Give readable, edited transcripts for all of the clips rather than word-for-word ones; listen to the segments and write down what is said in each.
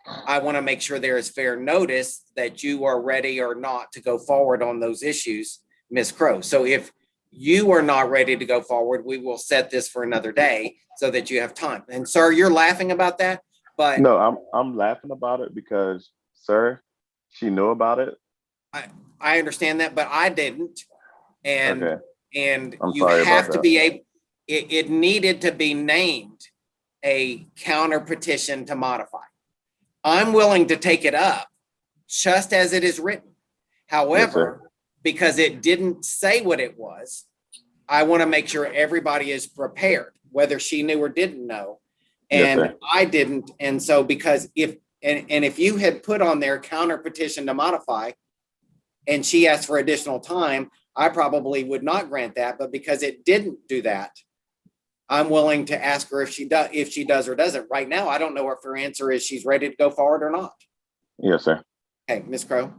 I want to make sure there is fair notice that you are ready or not to go forward on those issues, Ms. Crow. So if you are not ready to go forward, we will set this for another day so that you have time. And sir, you're laughing about that, but No, I'm laughing about it because, sir, she knew about it. I understand that, but I didn't. And Okay, and I'm you sorry about have to that. be able, it needed to be named a counter petition to modify. I'm willing to take it up just as it is written. Yes, sir. However, because it didn't say what it was, I want to make sure everybody is prepared, whether she knew or didn't know. Yes, And sir. I didn't. And so because if you had put on their counter petition to modify and she asked for additional time, I probably would not grant that. But because it didn't do that, I'm willing to ask her if she does or doesn't. Right now, I don't know if her answer is she's ready to go forward or not. Yes, sir. Okay, Ms. Crow.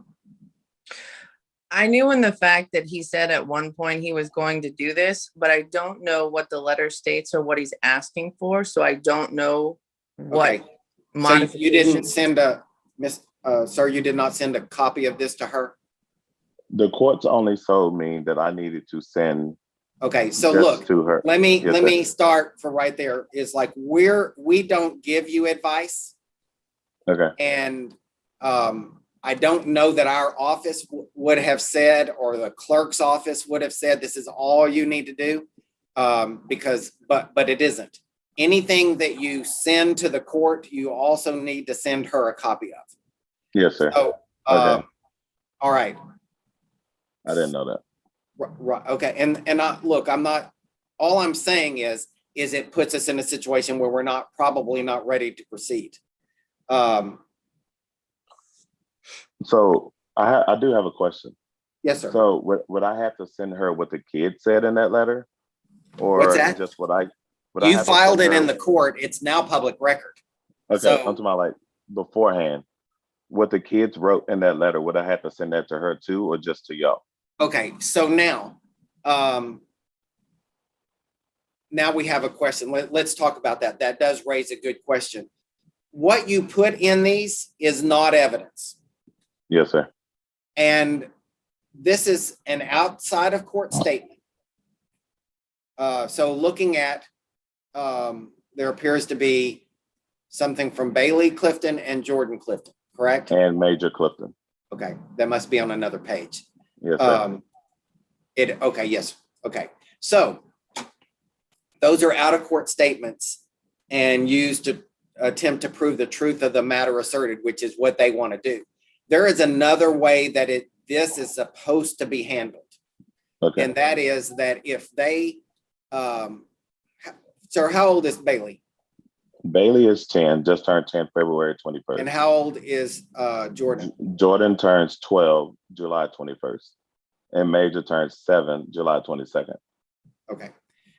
I knew in the fact that he said at one point he was going to do this, but I don't know what the letter states or what he's asking for. So I don't know what Okay. So you didn't send sir, you did not send a copy of this to her? The courts only told me that I needed to send Okay, so just look, to her. let me Yes, sir. start from right there. Is like we don't give you advice, Okay. and I don't know that our office would have said, or the clerk's office would have said, this is all you need to do, because but it isn't. Anything that you send to the court, you also need to send her a copy of. Yes, sir. So, Okay. all right. I didn't know that. Right. Okay. And look, I'm not. All I'm saying is it puts us in a situation where we're probably not ready to proceed. So I do have a question. Yes, sir. So would I have to send her what the kid said in that letter, or What's that? just what I? Would You I have to filed send it her? in the court. It's now public record. Okay, So, I'm talking about like beforehand. What the kids wrote in that letter, would I have to send that to her too, or just to y'all? okay. So now we have a question. Let's talk about that. That does raise a good question. What you put in these is not evidence. Yes, sir. And this is an outside of court statement. So looking at, there appears to be something from Bailey Clifton and Jordan Clifton, correct? And Major Clifton. Okay, that must be on another page. Yes, sir. Okay, yes, okay. So those are out of court statements and used to attempt to prove the truth of the matter asserted, which is what they want to do. There is another way that this is supposed to be handled. Okay. And that is that if they, sir, how old is Bailey? Bailey is 10, just turned 10 February 21st. And how old is Jordan? Jordan turns 12 July 21st. And Major turns 7 July 22nd. Okay.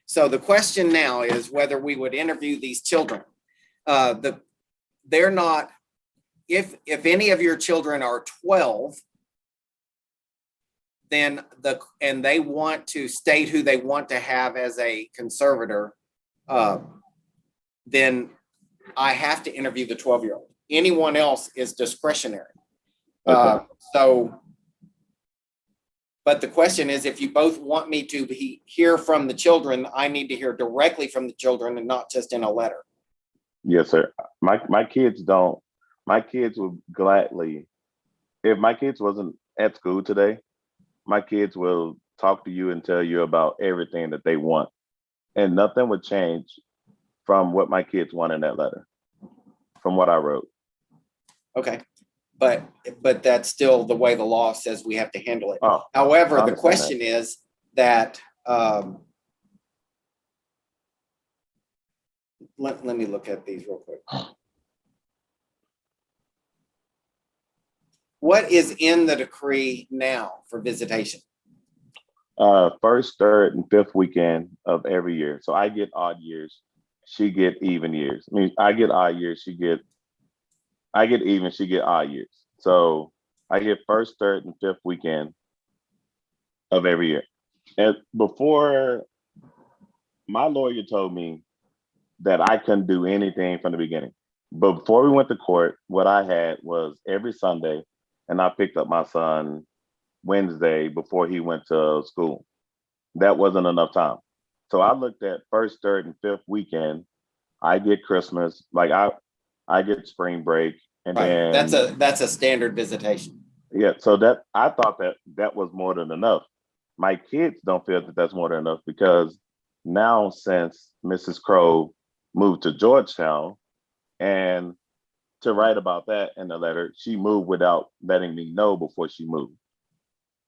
So the question now is whether we would interview these children. They're not, if any of your children are 12, then and they want to state who they want to have as a conservator, then I have to interview the 12-year-old. Anyone else is discretionary. Okay. But the question is, if you both want me to hear from the children, I need to hear directly from the children and not just in a letter. Yes, sir. My kids would gladly, if my kids wasn't at school today, my kids will talk to you and tell you about everything that they want. And nothing would change from what my kids want in that letter, from what I wrote. Okay. But that's still the way the law says we have to handle it. Oh, however, the question is that, let me look at these real quick. What is in the decree now for visitation? First, third, and fifth weekend of every year. So I get odd years. She get even years. I mean, I get odd years. I get even. She get odd years. So I get first, third, and fifth weekend of every year. And before, my lawyer told me that I couldn't do anything from the beginning. But before we went to court, what I had was every Sunday, and I picked up my son Wednesday before he went to school. That wasn't enough time. So I looked at first, third, and fifth weekend. I get Christmas, like I get spring break, and Right. then That's a standard visitation. yeah. So that I thought that was more than enough. My kids don't feel that that's more than enough because now since Mrs. Crow moved to Georgetown, and to write about that in the letter, she moved without letting me know before she moved.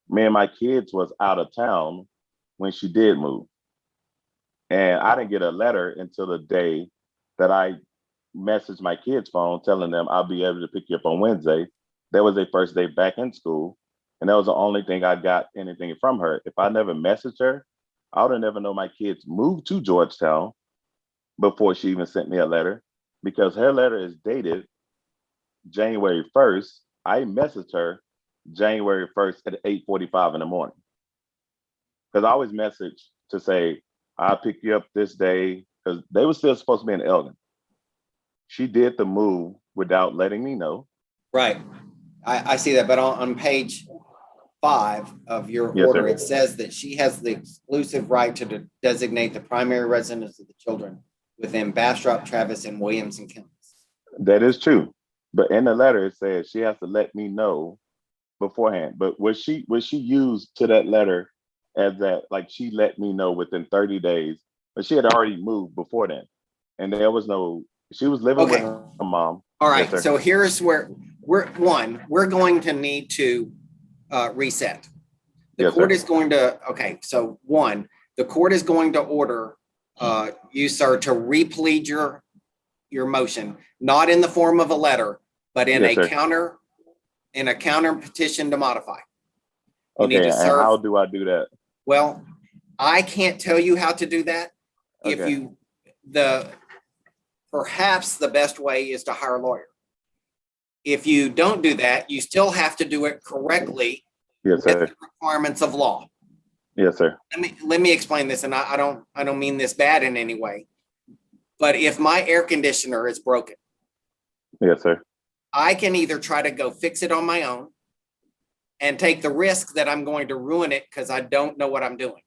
Me and my kids was out of town when she did move. And I didn't get a letter until the day that I messaged my kids' phone telling them I'll be able to pick you up on Wednesday. That was their first day back in school. And that was the only thing I got anything from her. If I never messaged her, I would have never known my kids moved to Georgetown before she even sent me a letter, because her letter is dated January 1st. I messaged her January 1st at 8:45 in the morning. Because I always message to say, I'll pick you up this day, because they were still supposed to be in Elgin. She did the move without letting me know. Right. I see that, but on page 5 of your Yes, order, sir. it says that she has the exclusive right to designate the primary residence of the children within Bastrop, Travis, and Williamson counties. That is true. But in the letter, it says she has to let me know beforehand. But was she used to that letter as that, like, she let me know within 30 days, but she had already moved before then. And there was no, she was living with Okay. her mom. All right, Yes, sir. so here's where we're going to need to reset. The Yes, court sir. is going to, okay, so the court is going to order you, sir, to replead your motion, not in the form of a letter, but in Yes, a sir. counter petition to modify. You need Okay, to and serve. how do I do that? Well, I can't tell you how to do that. If Okay. you, perhaps the best way is to hire a lawyer. If you don't do that, you still have to do it correctly Yes, with sir. the requirements of law. Yes, sir. Let me explain this, and I don't mean this bad in any way. But if my air conditioner is broken, Yes, sir. I can either try to go fix it on my own and take the risk that I'm going to ruin it because I don't know what I'm doing.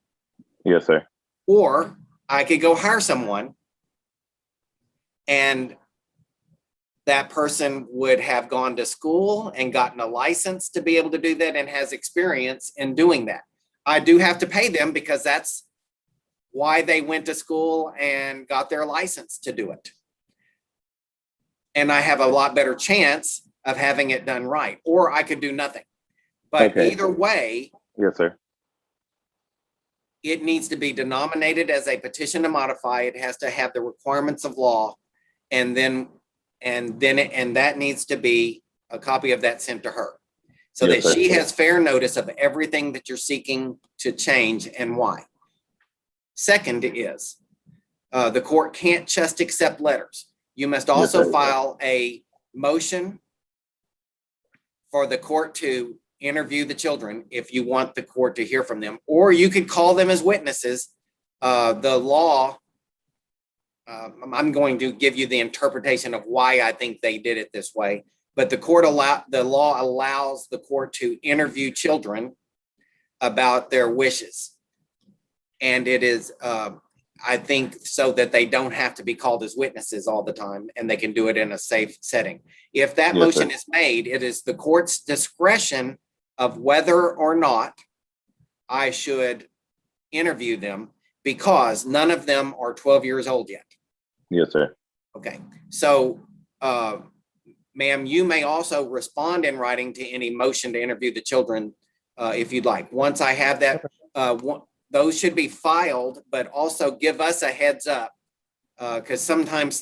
Yes, sir. Or I could go hire someone, and that person would have gone to school and gotten a license to be able to do that and has experience in doing that. I do have to pay them because that's why they went to school and got their license to do it. And I have a lot better chance of having it done right, or I could do nothing. But Okay. either way, Yes, sir. it needs to be denominated as a petition to modify. It has to have the requirements of law, and that needs to be a copy of that sent to her, so Yes, that sir. she has fair notice of everything that you're seeking to change and why. Second is, the court can't just accept letters. You must also sir. file a motion for the court to interview the children if you want the court to hear from them, or you could call them as witnesses. The law, I'm going to give you the interpretation of why I think they did it this way, but the law allows the court to interview children about their wishes. And it is, I think, so that they don't have to be called as witnesses all the time, and they can do it in a safe setting. If that Yes, motion sir. is made, it is the court's discretion of whether or not I should interview them, because none of them are 12 years old yet. Yes, sir. Okay, so, ma'am, you may also respond in writing to any motion to interview the children if you'd like. Once I have that, those should be filed, but also give us a heads up, because sometimes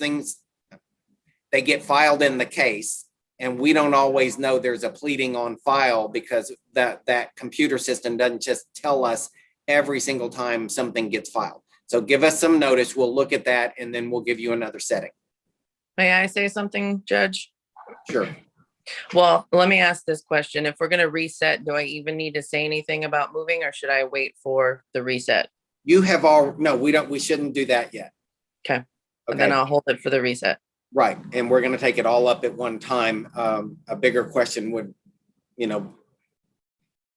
they get filed in the case, and we don't always know there's a pleading on file, because that computer system doesn't just tell us every single time something gets filed. So give us some notice. We'll look at that, and then we'll give you another setting. May I say something, Judge? Sure. Well, let me ask this question. If we're going to reset, do I even need to say anything about moving, or should I wait for the reset? No, we shouldn't do that yet. Okay. And Okay. then I'll hold it for the reset. Right, and we're gonna take it all up at one time. A bigger question would, you know,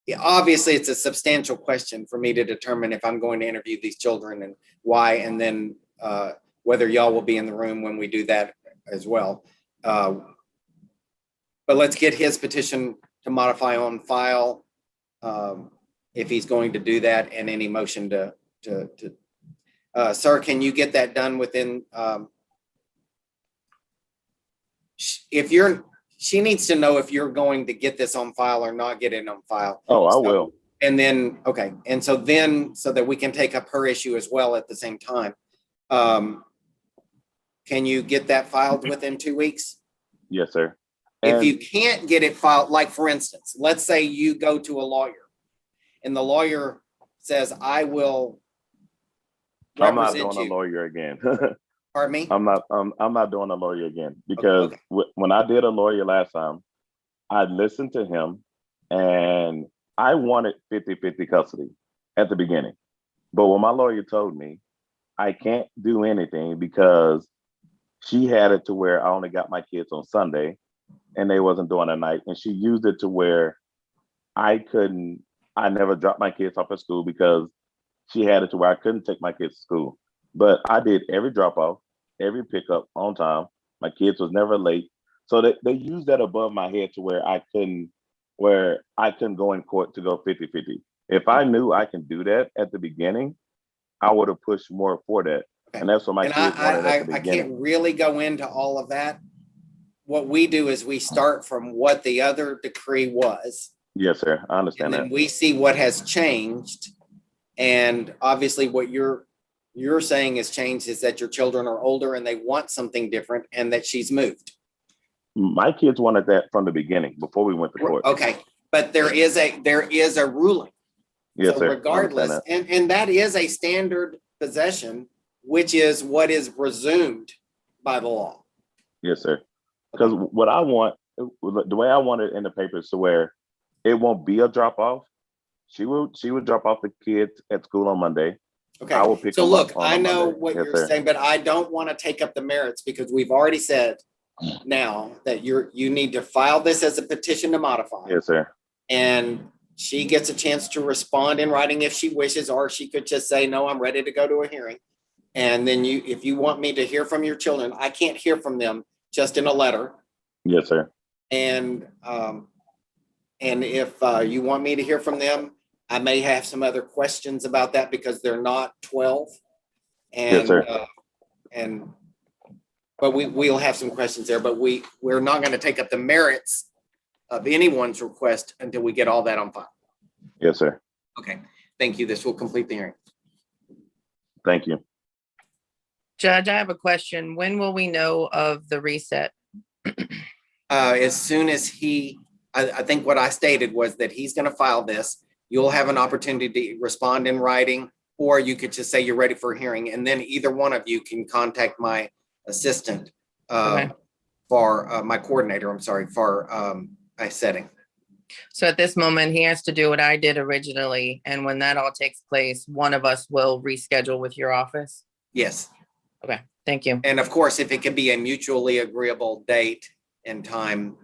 yeah, obviously it's a substantial question for me to determine if I'm going to interview these children and why, and then whether y'all will be in the room when we do that as well. But let's get his petition to modify on file, if he's going to do that, and any motion to sir, can you get that done within, she needs to know if you're going to get this on file or not get it on file. Oh, I will. And then, okay, and so then, so that we can take up her issue as well at the same time. Can you get that filed within 2 weeks? Yes, sir. If And you can't get it filed, like for instance, let's say you go to a lawyer and the lawyer says, I will I'm not represent doing a you. lawyer again. Pardon me? I'm not doing a lawyer again because Okay. when I did a lawyer last time, I listened to him and I wanted 50-50 custody at the beginning. But when my lawyer told me I can't do anything because she had it to where I only got my kids on Sunday and they wasn't doing a night. And she used it to where I never dropped my kids off at school because she had it to where I couldn't take my kids to school. But I did every drop off, every pickup on time. My kids was never late. So they used that above my head to where I couldn't go in court to go 50-50. If I knew I can do that at the beginning, I would have pushed more for that. Okay. And that's what my And kids wanted at the I beginning. can't really go into all of that. What we do is we start from what the other decree was, Yes, sir. I and understand then that. we see what has changed. And obviously what you're saying has changed is that your children are older and they want something different and that she's moved. My kids wanted that from the beginning before we went to court. Okay, but there is a ruling. Yes, So sir. regardless, I understand and that is a standard possession, which is what is presumed by the law. that. Yes, sir. Because what I want, the way I want it in the papers to where it won't be a drop off. She would drop off the kids at school on Monday. Okay, I will pick so them look, up on I a know Monday. what Yes, you're sir. saying, but I don't want to take up the merits because we've already said now that you need to file this as a petition to modify. Yes, sir. And she gets a chance to respond in writing if she wishes, or she could just say, no, I'm ready to go to a hearing. And then if you want me to hear from your children, I can't hear from them just in a letter. Yes, sir. And if you want me to hear from them, I may have some other questions about that because they're not 12. And, Yes, sir. But we'll have some questions there, but we're not going to take up the merits of anyone's request until we get all that on file. Yes, sir. Okay, thank you. This will complete the hearing. Thank you. Judge, I have a question. When will we know of the reset? As soon as I think what I stated was that he's going to file this. You'll have an opportunity to respond in writing, or you could just say you're ready for a hearing, and then either one of you can contact my assistant Okay. for my coordinator. I'm sorry, for my setting. So at this moment, he has to do what I did originally. And when that all takes place, one of us will reschedule with your office. Yes, Okay, thank you. and of course, if it can be a mutually agreeable date and time,